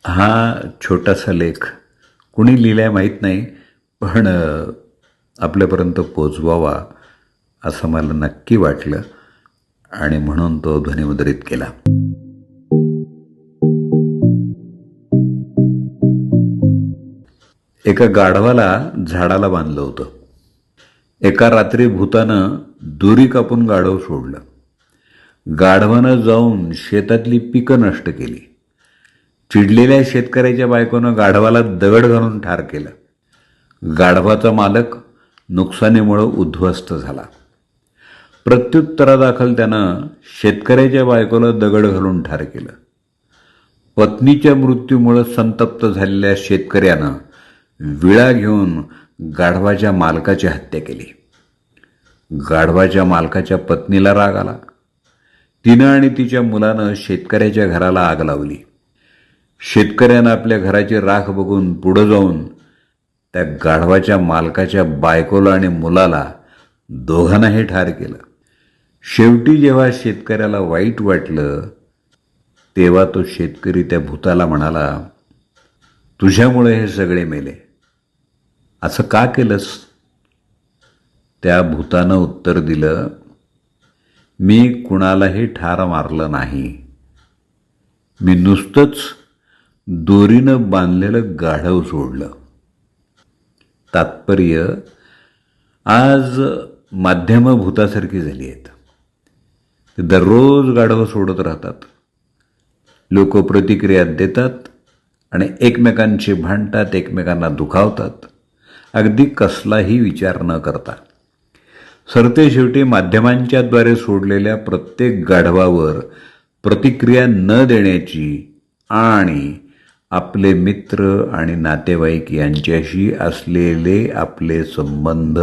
हा छोटासा लेख कुणी लिहिलाय माहीत नाही, पण आपल्यापर्यंत पोचवावा असं मला नक्की वाटलं आणि म्हणून तो ध्वनिमुद्रित केला. एका गाढवाला झाडाला बांधलं होतं. एका रात्री भूतानं दोरी कापून गाढव सोडलं. गाढवानं जाऊन शेतातली पिकं नष्ट केली. चिडलेल्या शेतकऱ्याच्या बायकोनं गाढवाला दगड घालून ठार केलं. गाढवाचा मालक नुकसानीमुळं उद्ध्वस्त झाला. प्रत्युत्तरादाखल त्यानं शेतकऱ्याच्या बायकोला दगड घालून ठार केलं. पत्नीच्या मृत्यूमुळं संतप्त झालेल्या शेतकऱ्यानं विळा घेऊन गाढवाच्या मालकाची हत्या केली. गाढवाच्या मालकाच्या पत्नीला राग आला. तिनं आणि तिच्या मुलानं शेतकऱ्याच्या घराला आग लावली. शेतकऱ्यानं आपल्या घराची राख बघून पुढं जाऊन त्या गाढवाच्या मालकाच्या बायकोला आणि मुलाला दोघांनाही ठार केलं. शेवटी जेव्हा शेतकऱ्याला वाईट वाटलं तेव्हा तो शेतकरी त्या भूताला म्हणाला, तुझ्यामुळे हे सगळे मेले, असं का केलंस? त्या भूतानं उत्तर दिलं, मी कुणालाही ठार मारलं नाही. मी नुसतंच दोरीनं बांधलेलं गाढव सोडलं. तात्पर्य, आज माध्यमं भूतासारखी झाली आहेत. ते दररोज गाढवं सोडत राहतात. लोक प्रतिक्रिया देतात आणि एकमेकांशी भांडतात, एकमेकांना दुखावतात, अगदी कसलाही विचार न करता. सरते शेवटी माध्यमांच्याद्वारे सोडलेल्या प्रत्येक गाढवावर प्रतिक्रिया न देण्याची आणि आपले मित्र आणि नातेवाईक यांच्याशी असलेले आपले संबंध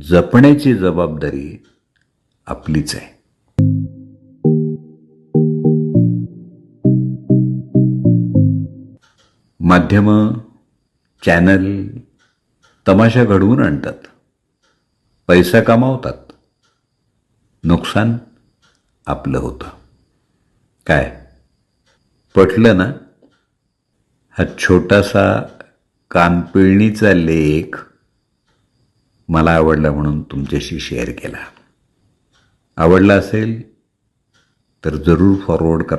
जपण्याची जबाबदारी आपलीच आहे. माध्यमं, चॅनल तमाशा घडवून आणतात, पैसा कमावतात, नुकसान आपलं होतं. काय पटलं ना? हा छोटासा कानपिळणीचा लेख मला आवडला म्हणून तुमच्याशी शेअर केला. आवडला असेल तर जरूर फॉरवर्ड करा.